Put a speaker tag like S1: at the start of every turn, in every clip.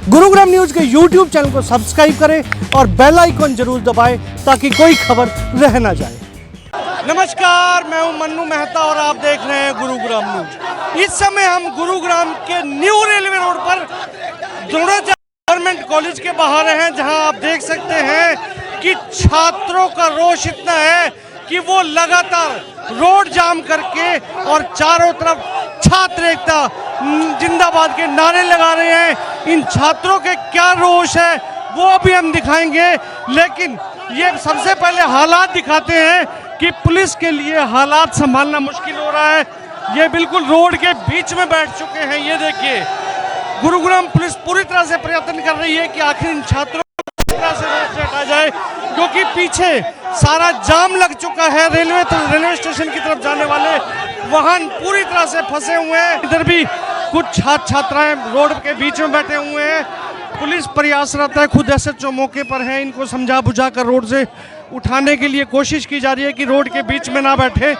S1: Gurugram news के YouTube channel को subscribe करें और बेल आइकन जरूर दबाएं ताकि कोई खबर रह ना जाए। नमस्कार, मैं हूं मन्नू मेहता और आप देख रहे हैं गुरुग्राम न्यूज। इस समय हम गुरुग्राम के न्यू रेलवे रोड पर द्रोणाचार्य गवर्नमेंट कॉलेज के बाहर हैं, जहां आप देख सकते हैं कि छात्रों का रोष इतना है कि वो लगातार रोड जाम करके और चारों तरफ छात्र एकता जिंदाबाद के नारे लगा रहे हैं। इन छात्रों के क्या रोष है वो अभी हम दिखाएंगे, लेकिन ये सबसे पहले हालात दिखाते हैं कि पुलिस के लिए हालात संभालना मुश्किल हो रहा है। ये बिल्कुल रोड के बीच में बैठ चुके हैं। ये देखिए, गुरुग्राम पुलिस पूरी तरह से प्रयत्न कर रही है कि आखिर इन छात्रों को पूरी तरह से रोड से हटाया जाए, क्योंकि पीछे सारा जाम लग चुका है। रेलवे स्टेशन की तरफ जाने वाले वाहन पूरी तरह से फंसे हुए हैं। इधर भी कुछ छात्र छात्राएं रोड के बीच में बैठे हुए हैं। पुलिस प्रयासरत है, खुद एसएचओ मौके पर है, इनको समझा बुझा कर रोड से उठाने के लिए कोशिश की जा रही है कि रोड के बीच में ना बैठे,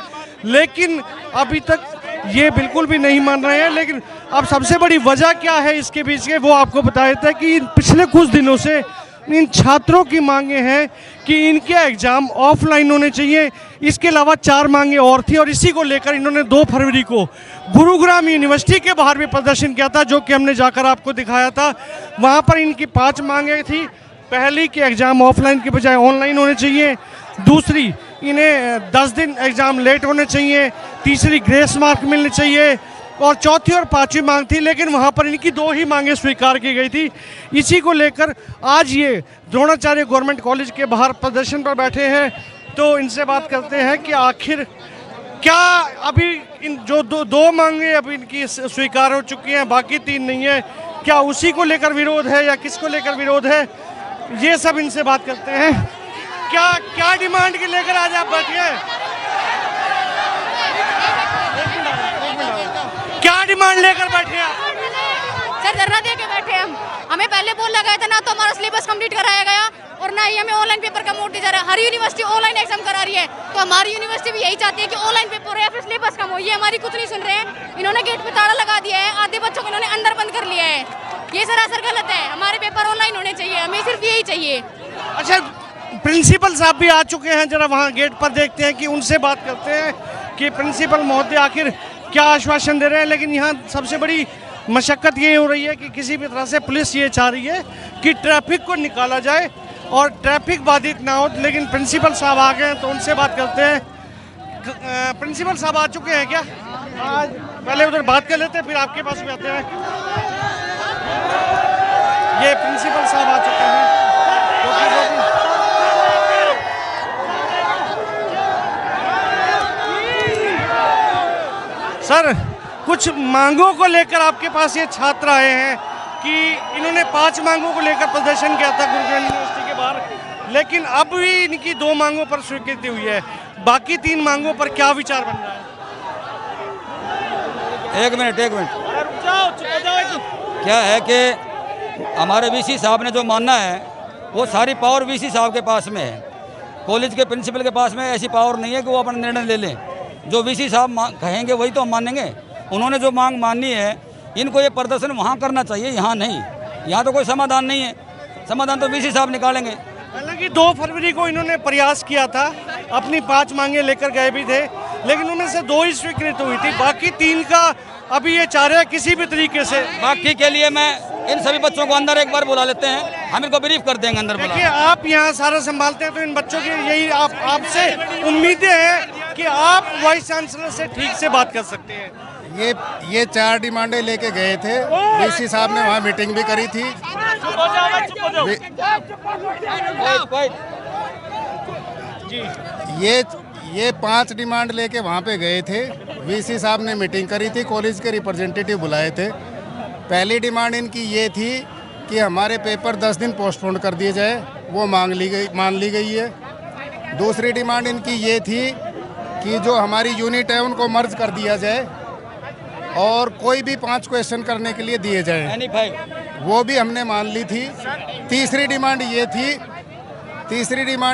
S1: लेकिन अभी तक ये बिल्कुल भी नहीं मान रहे हैं। लेकिन अब सबसे बड़ी वजह क्या है इसके बीच के, वो आपको बता देते हैं कि पिछले कुछ दिनों से इन छात्रों की मांगे हैं कि इनके एग्जाम ऑफलाइन होने चाहिए। इसके अलावा 4 मांगे और थी और इसी को लेकर इन्होंने 2 फरवरी को गुरुग्राम यूनिवर्सिटी के बाहर भी प्रदर्शन किया था, जो कि हमने जाकर आपको दिखाया था। वहां पर इनकी 5 मांगे थी। पहली कि एग्जाम ऑफलाइन के बजाय ऑनलाइन होने चाहिए, दूसरी इन्हें 10 दिन एग्जाम लेट होने चाहिए, तीसरी ग्रेस मार्क मिलने चाहिए और चौथी और 5वीं मांग थी, लेकिन वहां पर इनकी 2 ही मांगे स्वीकार की गई थी। इसी को लेकर आज ये द्रोणाचार्य गवर्नमेंट कॉलेज के बाहर प्रदर्शन पर बैठे हैं। तो इनसे बात करते हैं कि आखिर क्या अभी इन जो दो मांगे अभी इनकी स्वीकार हो चुकी हैं, बाकी 3 नहीं है, क्या उसी को लेकर विरोध है या किसको लेकर विरोध है, ये सब इनसे बात करते हैं। क्या डिमांड के लेकर आज आप बैठे हैं? क्या डिमांड लेकर बैठे हैं?
S2: सर धरना दे के बैठे हम। हमें पहले बोल लगाया था ना, तो हमारा सिलेबस कंप्लीट कराया गया और ना ही हमें ऑनलाइन पेपर का मोड दिया जा रहा है। हर यूनिवर्सिटी ऑनलाइन एग्जाम करा रही है, तो हमारी यूनिवर्सिटी भी यही चाहती है कि ऑनलाइन पेपर हो या फिर सिलेबस कम हो। ये हमारी कुछ नहीं सुन रहे हैं। इन्होंने गेट पे ताला लगा दिया है, आधे बच्चों को इन्होंने अंदर बंद कर लिया है। ये सरासर गलत है। हमारे पेपर ऑनलाइन होने चाहिए, हमें सिर्फ यही चाहिए।
S1: अच्छा, प्रिंसिपल साहब भी आ चुके हैं, जरा वहाँ गेट पर देखते हैं कि उनसे बात करते हैं कि प्रिंसिपल महोदय आखिर क्या आश्वासन दे रहे हैं। लेकिन यहाँ सबसे बड़ी मशक्कत ये हो रही है कि किसी भी तरह से पुलिस ये चाह रही है कि ट्रैफिक को निकाला जाए और ट्रैफिक बाधित ना हो। लेकिन प्रिंसिपल साहब आ गए हैं, तो उनसे बात करते हैं। प्रिंसिपल साहब आ चुके हैं क्या? आज पहले उधर बात कर लेते हैं, फिर आपके पास भी आते हैं। ये प्रिंसिपल साहब आ चुके हैं। सर, कुछ मांगों को लेकर आपके पास ये छात्र आए हैं कि इन्होंने 5 मांगों को लेकर प्रदर्शन किया था गुरुग्राम यूनिवर्सिटी के बाहर, लेकिन अब भी इनकी 2 मांगों पर स्वीकृति हुई है। बाकी 3 मांगों पर क्या विचार बन रहा है?
S3: एक मिनट क्या है कि हमारे वीसी साहब ने जो मानना है वो सारी पावर वीसी साहब के पास में है। कॉलेज के प्रिंसिपल के पास में ऐसी पावर नहीं है कि वो अपना निर्णय ले लें। जो वीसी साहब कहेंगे वही तो हम मानेंगे। उन्होंने जो मांग माननी है, इनको ये प्रदर्शन वहाँ करना चाहिए, यहाँ नहीं। यहाँ तो कोई समाधान नहीं है, समाधान तो वीसी साहब निकालेंगे।
S1: हालांकि 2 फरवरी को इन्होंने प्रयास किया था, अपनी 5 मांगे लेकर गए भी थे, लेकिन उनमें से 2 ही स्वीकृत हुई थी। बाकी 3 का अभी ये चाह रहे हैं किसी भी तरीके से।
S3: बाकी के लिए मैं इन सभी बच्चों को अंदर एक बार बुला लेते हैं, हम इनको ब्रीफ कर देंगे अंदर।
S1: देखिए, आप यहाँ सारा संभालते हैं, तो इन बच्चों की यही आपसे उम्मीदें हैं कि आप वाइस चांसलर से ठीक से बात कर सकते हैं।
S4: ये 4 डिमांडें लेके गए थे, वीसी साहब ने वहाँ मीटिंग भी करी थी। ये 5 डिमांड लेके वहाँ पे गए थे, वीसी साहब ने मीटिंग करी थी, कॉलेज के रिप्रेजेंटेटिव बुलाए थे। पहली डिमांड इनकी ये थी कि हमारे पेपर 10 दिन पोस्टपोन कर दिए जाए, वो मान ली गई है। दूसरी डिमांड इनकी ये थी कि जो हमारी यूनिट है उनको मर्ज कर दिया जाए और कोई भी 5 क्वेश्चन करने के लिए दिए जाए, वो भी हमने मान ली थी। तीसरी डिमांड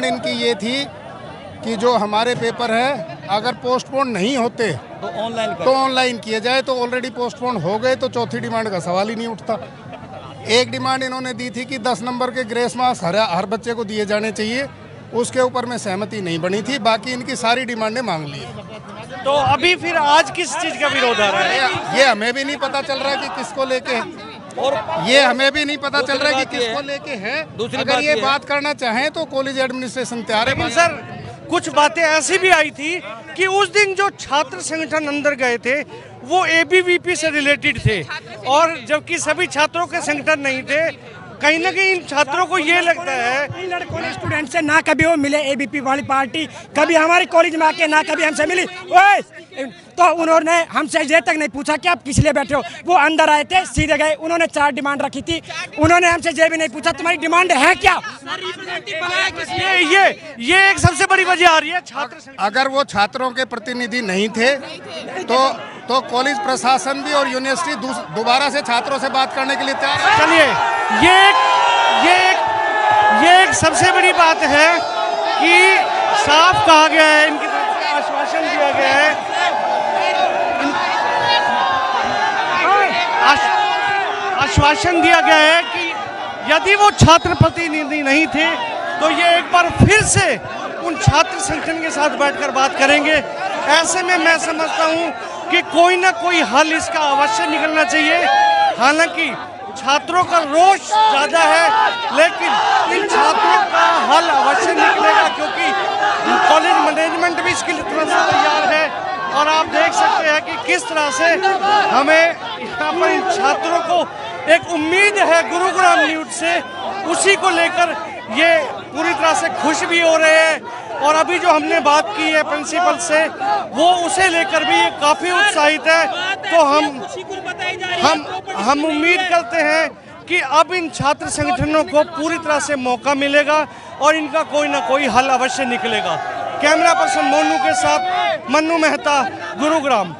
S4: इनकी ये थी कि जो हमारे पेपर है अगर पोस्टपोन नहीं होते तो ऑनलाइन किया जाए, तो ऑलरेडी पोस्टपोन हो गए तो चौथी डिमांड का सवाल ही नहीं उठता। एक डिमांड इन्होंने दी थी कि 10 नंबर के ग्रेस मार्क्स हर बच्चे को दिए जाने चाहिए, उसके ऊपर में सहमति नहीं बनी थी। बाकी इनकी सारी डिमांडें मांग ली।
S1: तो अभी फिर आज किस चीज का विरोध आ रहा है?
S4: ये हमें भी नहीं पता चल रहा है कि किसको लेके है, और ये हमें भी नहीं पता चल रहा है कि किसको लेके है। अगर ये बात करना चाहें तो कॉलेज एडमिनिस्ट्रेशन तैयार है।
S1: लेकिन सर कुछ बातें ऐसी भी आई थी कि उस दिन जो छात्र संगठन अंदर गए थे वो एबीवीपी से रिलेटेड थे, और जबकि सभी छात्रों के संगठन नहीं थे। कहीं ना कहीं इन छात्रों को ये लगता है
S5: कॉलेज स्टूडेंट से ना कभी वो मिले, एबीपी वाली पार्टी कभी हमारे कॉलेज में आके ना कभी हमसे मिली। ओए तो उन्होंने हमसे ये तक नहीं पूछा कि आप किस लिए बैठे हो। वो अंदर आए थे, सीधे गए। उन्होंने 4 डिमांड रखी थी, उन्होंने हमसे ये भी नहीं पूछा तुम्हारी डिमांड है क्या।
S1: ये एक सबसे बड़ी वजह आ रही है छात्र।
S4: अगर वो छात्रों के प्रतिनिधि नहीं थे तो कॉलेज प्रशासन भी और यूनिवर्सिटी दोबारा से छात्रों से बात करने के लिए तैयार है।
S1: चलिए ये एक सबसे बड़ी बात है कि साफ कहा गया है, इनकी तरफ से आश्वासन दिया गया है, आश्वासन दिया गया है कि यदि वो छात्र प्रतिनिधि नहीं थे तो ये एक बार फिर से उन छात्र संगठन के साथ बैठकर बात करेंगे। ऐसे में मैं समझता हूँ कि कोई ना कोई हल इसका अवश्य निकलना चाहिए। हालांकि छात्रों का रोष ज़्यादा है, लेकिन इन छात्रों का हल अवश्य निकलेगा, क्योंकि कॉलेज मैनेजमेंट भी इसके लिए तरफ से तैयार है। और आप देख सकते हैं कि किस तरह से हमें यहाँ पर इन छात्रों को एक उम्मीद है गुरुग्राम न्यूज़ से, उसी को लेकर ये पूरी तरह से खुश भी हो रहे हैं। और अभी जो हमने बात की है प्रिंसिपल से, वो उसे लेकर भी ये काफ़ी उत्साहित है। तो हम उम्मीद करते हैं कि अब इन छात्र संगठनों को पूरी तरह से मौका मिलेगा और इनका कोई ना कोई हल अवश्य निकलेगा। कैमरा पर्सन मोनू के साथ मन्नू मेहता, गुरुग्राम।